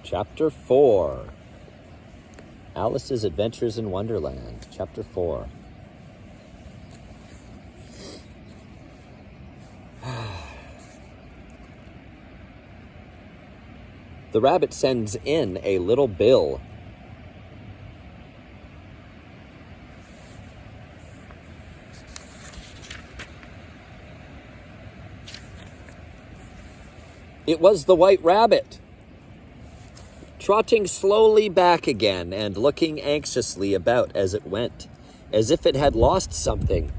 Chapter 4. Alice's Adventures in Wonderland. Chapter 4. The rabbit sends in a little bill. It was the White Rabbit, trotting slowly back again and looking anxiously about as it went, as if it had lost something.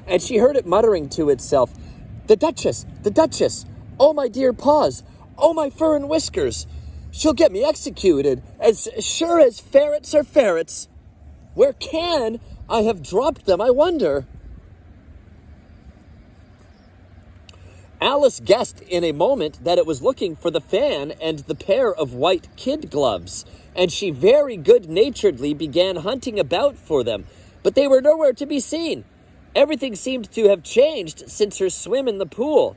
And she heard it muttering to itself, "The Duchess! The Duchess! Oh, my dear paws! Oh, my fur and whiskers! She'll get me executed, as sure as ferrets are ferrets! Where can I have dropped them, I wonder?" Alice guessed in a moment that it was looking for the fan and the pair of white kid gloves, and she very good-naturedly began hunting about for them, but they were nowhere to be seen. Everything seemed to have changed since her swim in the pool,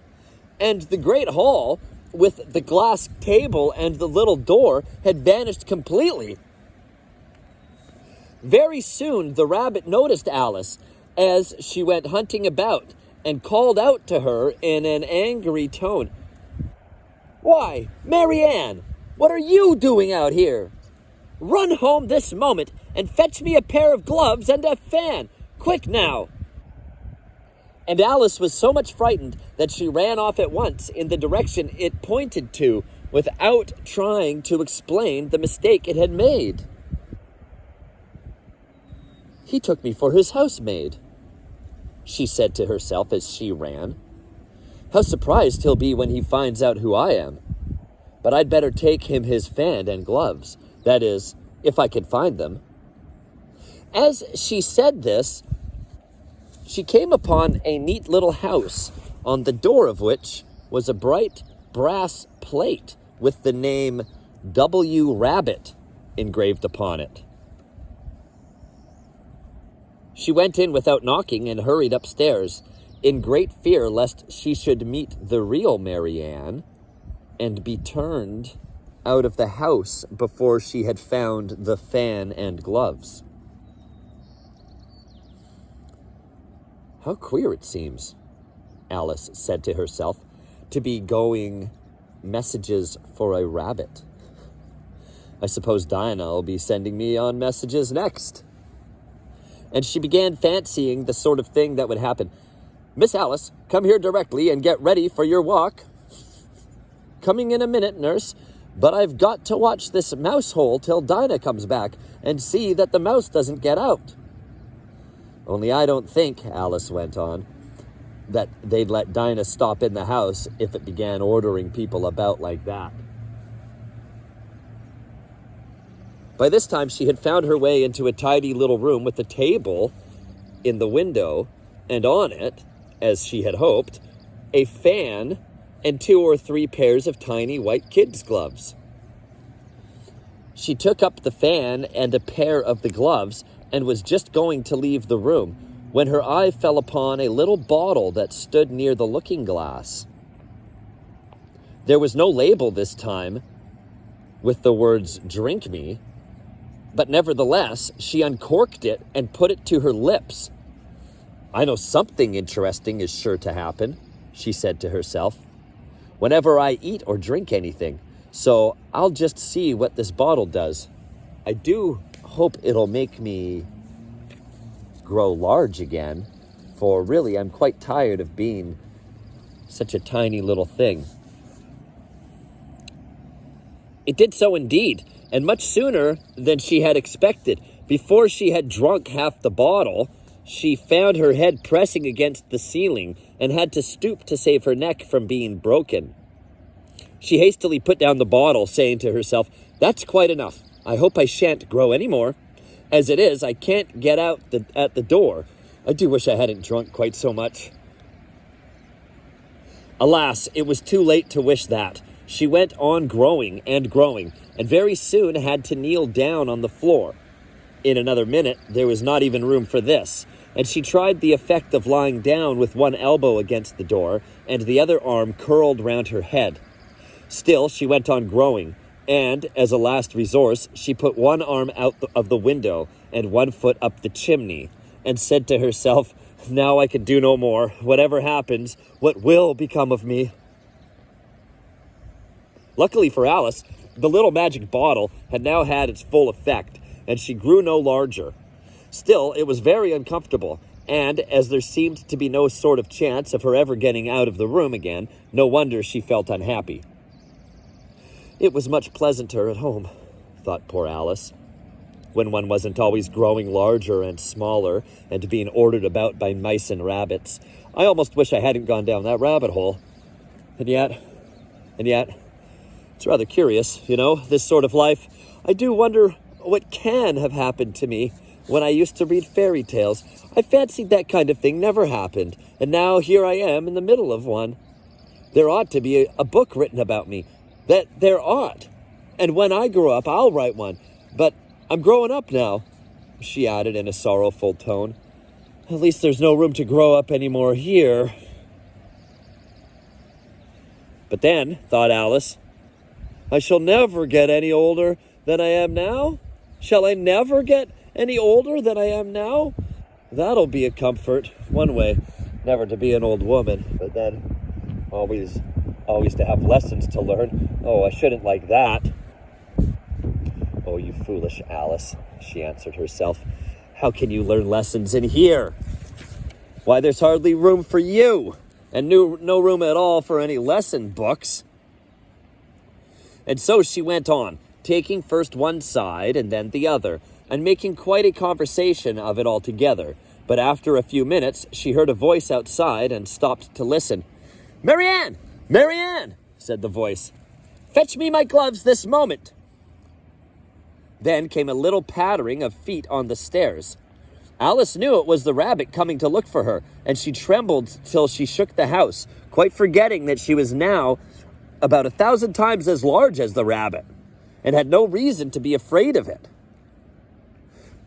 and the great hall, with the glass table and the little door, had vanished completely. Very soon the rabbit noticed Alice as she went hunting about, and called out to her in an angry tone, "Why, Marianne, what are you doing out here? Run home this moment and fetch me a pair of gloves and a fan. Quick now!" And Alice was so much frightened that she ran off at once in the direction it pointed to, without trying to explain the mistake it had made. "He took me for his housemaid," she said to herself as she ran. "How surprised he'll be when he finds out who I am. But I'd better take him his fan and gloves. That is, if I can find them." As she said this, she came upon a neat little house, on the door of which was a bright brass plate with the name W. Rabbit engraved upon it. She went in without knocking and hurried upstairs, in great fear lest she should meet the real Marianne and be turned out of the house before she had found the fan and gloves. "How queer it seems," Alice said to herself, "to be going messages for a rabbit. I suppose Dinah will be sending me on messages next." And she began fancying the sort of thing that would happen. "Miss Alice, come here directly and get ready for your walk." "Coming in a minute, nurse, but I've got to watch this mouse hole till Dinah comes back and see that the mouse doesn't get out." "Only I don't think," Alice went on, "that they'd let Dinah stop in the house if it began ordering people about like that." By this time, she had found her way into a tidy little room with a table in the window, and on it, as she had hoped, a fan and 2 or 3 pairs of tiny white kids' gloves. She took up the fan and a pair of the gloves and was just going to leave the room when her eye fell upon a little bottle that stood near the looking-glass. There was no label this time with the words "Drink me," but nevertheless, she uncorked it and put it to her lips. "I know something interesting is sure to happen," she said to herself, "whenever I eat or drink anything, so I'll just see what this bottle does. I do hope it'll make me grow large again, for really I'm quite tired of being such a tiny little thing." It did so indeed, and much sooner than she had expected. Before she had drunk half the bottle, she found her head pressing against the ceiling and had to stoop to save her neck from being broken. She hastily put down the bottle, saying to herself, "That's quite enough. I hope I shan't grow any more. As it is, I can't get out at the door. I do wish I hadn't drunk quite so much." Alas, it was too late to wish that. She went on growing and growing, and very soon had to kneel down on the floor. In another minute, there was not even room for this, and she tried the effect of lying down with one elbow against the door and the other arm curled round her head. Still, she went on growing, and, as a last resource, she put one arm out of the window and one foot up the chimney, and said to herself, "Now I can do no more. Whatever happens, what will become of me?" Luckily for Alice, the little magic bottle had now had its full effect, and she grew no larger. Still, it was very uncomfortable, and as there seemed to be no sort of chance of her ever getting out of the room again, no wonder she felt unhappy. It was much pleasanter at home, thought poor Alice, when one wasn't always growing larger and smaller and being ordered about by mice and rabbits. I almost wish I hadn't gone down that rabbit hole. And yet, it's rather curious, this sort of life. I do wonder what can have happened to me when I used to read fairy tales. I fancied that kind of thing never happened, and now here I am in the middle of one. There ought to be a book written about me. There ought. And when I grow up, I'll write one. But I'm growing up now, she added in a sorrowful tone. At least there's no room to grow up anymore here. But then, thought Alice, I shall never get any older than I am now. Shall I never get any older than I am now? That'll be a comfort, one way, never to be an old woman, but then always to have lessons to learn. Oh, I shouldn't like that. Oh, you foolish Alice, she answered herself. How can you learn lessons in here? Why, there's hardly room for you, and no room at all for any lesson books. And so she went on, taking first one side and then the other, and making quite a conversation of it altogether. But after a few minutes, she heard a voice outside and stopped to listen. "Marianne! Marianne!" said the voice. "Fetch me my gloves this moment." Then came a little pattering of feet on the stairs. Alice knew it was the rabbit coming to look for her, and she trembled till she shook the house, quite forgetting that she was now about 1,000 times as large as the rabbit, and had no reason to be afraid of it.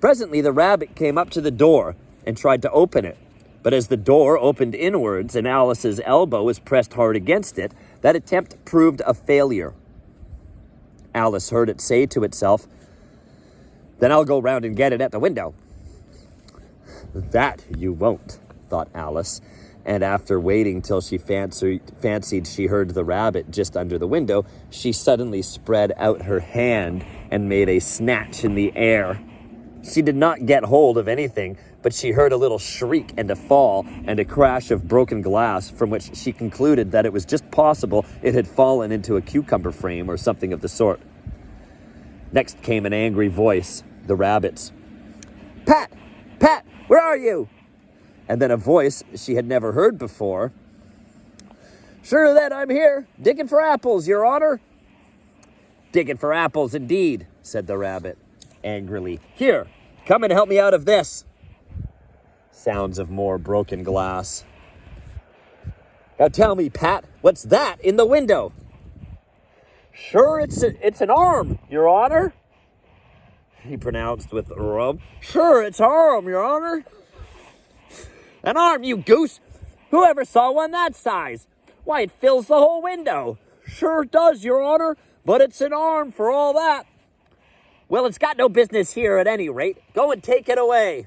Presently the rabbit came up to the door and tried to open it, but as the door opened inwards and Alice's elbow was pressed hard against it, that attempt proved a failure. Alice heard it say to itself, "Then I'll go round and get it at the window." "That you won't," thought Alice, and after waiting till she fancied she heard the rabbit just under the window, she suddenly spread out her hand and made a snatch in the air. She did not get hold of anything, but she heard a little shriek and a fall and a crash of broken glass, from which she concluded that it was just possible it had fallen into a cucumber frame or something of the sort. Next came an angry voice, the rabbit's. "Pat! Pat! Where are you?" And then a voice she had never heard before. "Sure that I'm here, digging for apples, Your Honor." "Digging for apples, indeed," said the rabbit angrily. "Here, come and help me out of this." Sounds of more broken glass. "Now tell me, Pat, what's that in the window?" "Sure, it's an arm, Your Honor," he pronounced with rub. "Sure, it's an arm, Your Honor." "An arm, you goose! Who ever saw one that size? Why, it fills the whole window." "Sure does, Your Honor, but it's an arm for all that." "Well, it's got no business here at any rate. Go and take it away."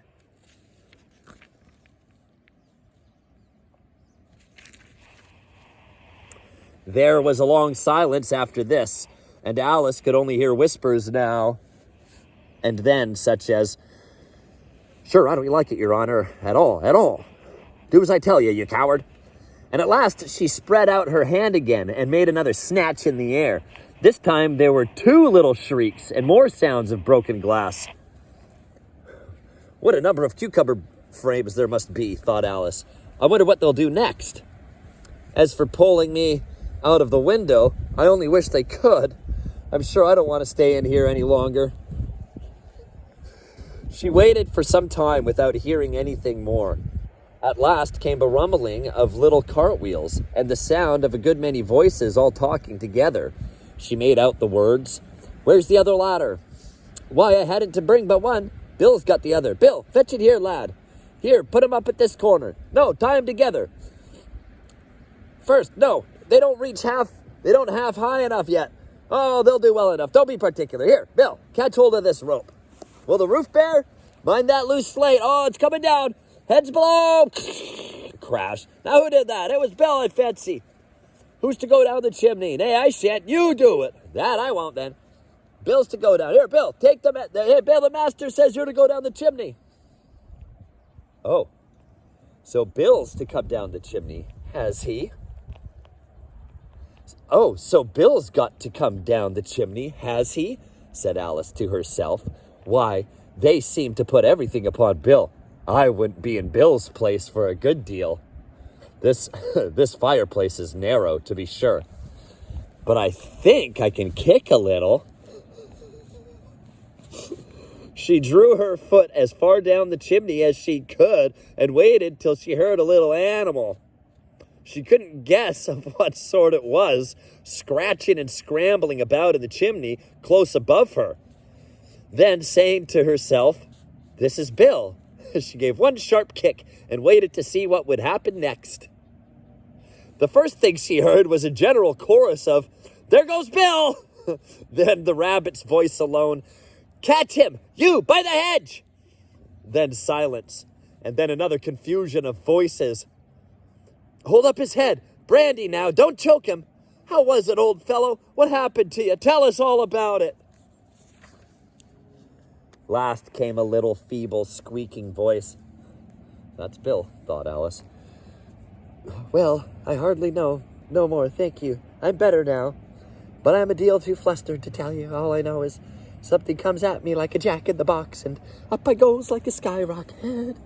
There was a long silence after this, and Alice could only hear whispers now and then, such as, "Sure, I don't like it, Your Honor, at all. Do as I tell you, you coward." And at last she spread out her hand again and made another snatch in the air. This time there were 2 little shrieks and more sounds of broken glass. What a number of cucumber frames there must be, thought Alice. I wonder what they'll do next. As for pulling me out of the window, I only wish they could. I'm sure I don't want to stay in here any longer. She waited for some time without hearing anything more. At last came a rumbling of little cartwheels and the sound of a good many voices all talking together. She made out the words, "Where's the other ladder?" "Why, I hadn't to bring but one. Bill's got the other. Bill, fetch it here, lad. Here, put 'em up at this corner. No, tie 'em together. First, no, they don't reach half They don't half high enough yet. Oh, they'll do well enough. Don't be particular. Here, Bill, catch hold of this rope. Will the roof bear? Mind that loose slate. Oh, it's coming down. Heads below. Crash. Now who did that? It was Bill, I fancy. Who's to go down the chimney? Nay, I shan't. You do it. That I won't then. Bill's to go down. Here, Bill, take hey, Bill, the master says you're to go down the chimney. Oh, so Bill's to come down the chimney, has he? Oh, so Bill's got to come down the chimney, has he? Said Alice to herself. Why, they seem to put everything upon Bill. I wouldn't be in Bill's place for a good deal. This fireplace is narrow, to be sure. But I think I can kick a little. She drew her foot as far down the chimney as she could and waited till she heard a little animal. She couldn't guess of what sort it was, scratching and scrambling about in the chimney close above her. Then, saying to herself, "This is Bill," she gave one sharp kick and waited to see what would happen next. The first thing she heard was a general chorus of, "There goes Bill!" Then the rabbit's voice alone, "Catch him, you, by the hedge!" Then silence, and then another confusion of voices. "Hold up his head. Brandy now, don't choke him. How was it, old fellow? What happened to you? Tell us all about it." Last came a little feeble, squeaking voice. That's Bill, thought Alice. "Well, I hardly know. No more, thank you. I'm better now. But I'm a deal too flustered to tell you. All I know is something comes at me like a jack-in-the-box, and up I goes like a skyrocket."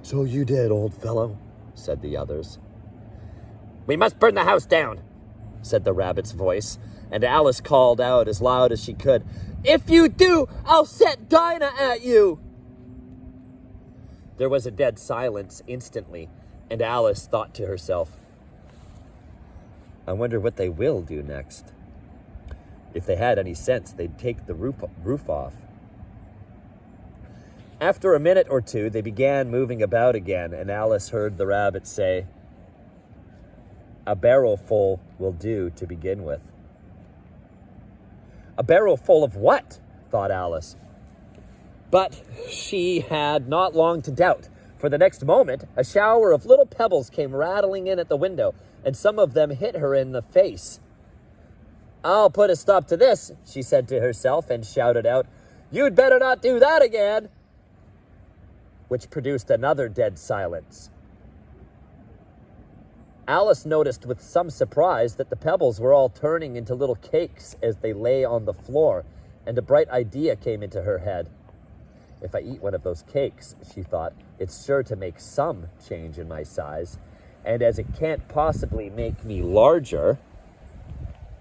"So you did, old fellow," said the others. "We must burn the house down," said the rabbit's voice, and Alice called out as loud as she could, "If you do, I'll set Dinah at you." There was a dead silence instantly, and Alice thought to herself, I wonder what they will do next. If they had any sense, they'd take the roof off. After a minute or two, they began moving about again, and Alice heard the rabbit say, "A barrel full will do to begin with." A barrel full of what? Thought Alice. But she had not long to doubt, for the next moment, a shower of little pebbles came rattling in at the window, and some of them hit her in the face. "I'll put a stop to this," she said to herself, and shouted out, "You'd better not do that again," which produced another dead silence. Alice noticed with some surprise that the pebbles were all turning into little cakes as they lay on the floor, and a bright idea came into her head. If I eat one of those cakes, she thought, it's sure to make some change in my size, and as it can't possibly make me larger,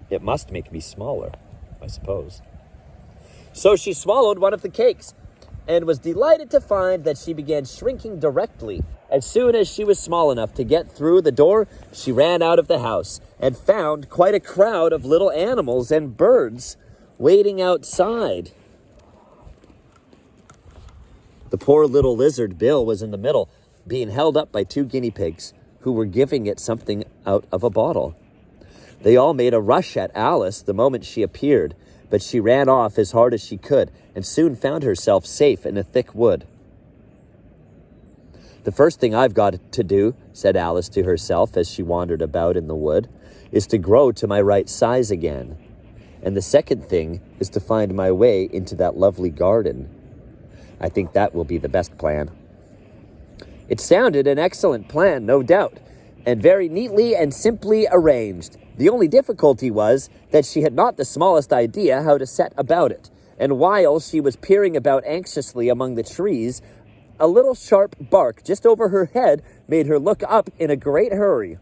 it must make me smaller, I suppose. So she swallowed one of the cakes, and was delighted to find that she began shrinking directly. As soon as she was small enough to get through the door, she ran out of the house and found quite a crowd of little animals and birds waiting outside. The poor little lizard Bill was in the middle, being held up by 2 guinea pigs, who were giving it something out of a bottle. They all made a rush at Alice the moment she appeared, but she ran off as hard as she could and soon found herself safe in a thick wood. "The first thing I've got to do," said Alice to herself as she wandered about in the wood, "is to grow to my right size again. And the second thing is to find my way into that lovely garden. I think that will be the best plan." It sounded an excellent plan, no doubt, and very neatly and simply arranged. The only difficulty was that she had not the smallest idea how to set about it, and while she was peering about anxiously among the trees, a little sharp bark just over her head made her look up in a great hurry.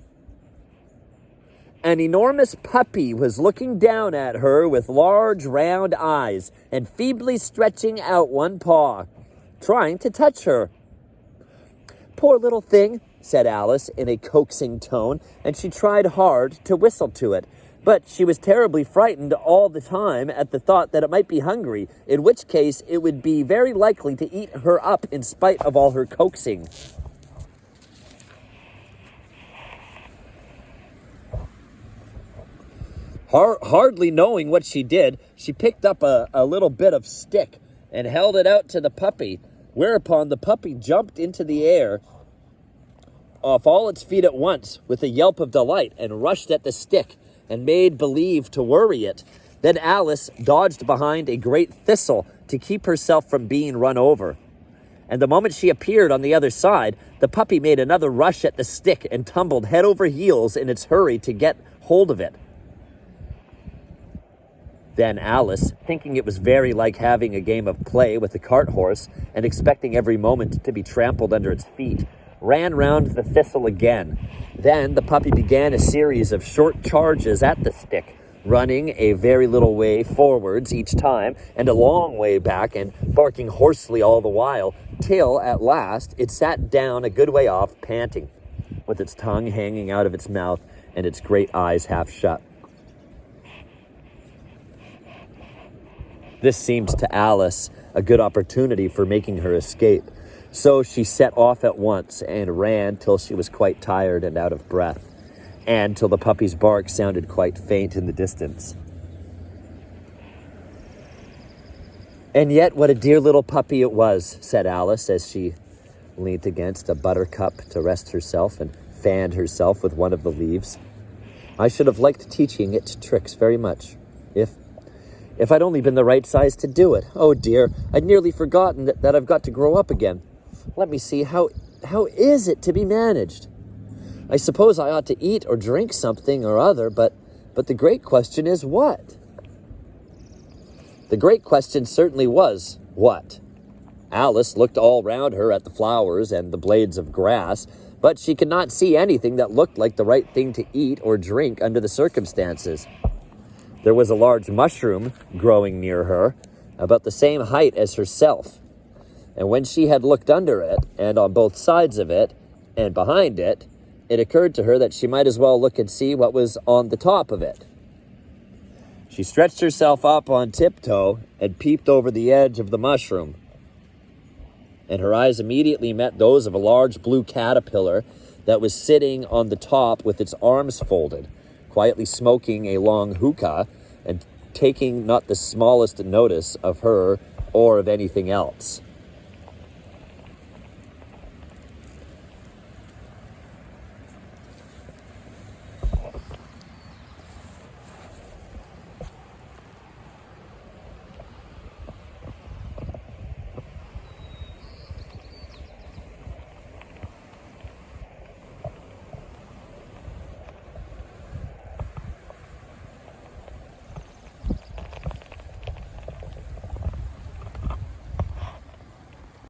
An enormous puppy was looking down at her with large round eyes and feebly stretching out one paw, trying to touch her. "Poor little thing," said Alice in a coaxing tone, and she tried hard to whistle to it. But she was terribly frightened all the time at the thought that it might be hungry, in which case it would be very likely to eat her up in spite of all her coaxing. Hardly knowing what she did, she picked up a little bit of stick and held it out to the puppy, whereupon the puppy jumped into the air off all its feet at once with a yelp of delight and rushed at the stick and made believe to worry it. Then Alice dodged behind a great thistle to keep herself from being run over. And the moment she appeared on the other side, the puppy made another rush at the stick and tumbled head over heels in its hurry to get hold of it. Then Alice, thinking it was very like having a game of play with the cart horse and expecting every moment to be trampled under its feet, ran round the thistle again. Then the puppy began a series of short charges at the stick, running a very little way forwards each time and a long way back and barking hoarsely all the while, till at last it sat down a good way off, panting, with its tongue hanging out of its mouth and its great eyes half shut. This seemed to Alice a good opportunity for making her escape, so she set off at once and ran till she was quite tired and out of breath, and till the puppy's bark sounded quite faint in the distance. "And yet what a dear little puppy it was," said Alice as she leant against a buttercup to rest herself and fanned herself with one of the leaves. "I should have liked teaching it tricks very much, if I'd only been the right size to do it. Oh dear, I'd nearly forgotten that I've got to grow up again. Let me see, how is it to be managed? I suppose I ought to eat or drink something or other, but the great question is what?" The great question certainly was what. Alice looked all round her at the flowers and the blades of grass, but she could not see anything that looked like the right thing to eat or drink under the circumstances. There was a large mushroom growing near her, about the same height as herself, and when she had looked under it, and on both sides of it, and behind it, it occurred to her that she might as well look and see what was on the top of it. She stretched herself up on tiptoe and peeped over the edge of the mushroom, and her eyes immediately met those of a large blue caterpillar that was sitting on the top with its arms folded, quietly smoking a long hookah and taking not the smallest notice of her or of anything else.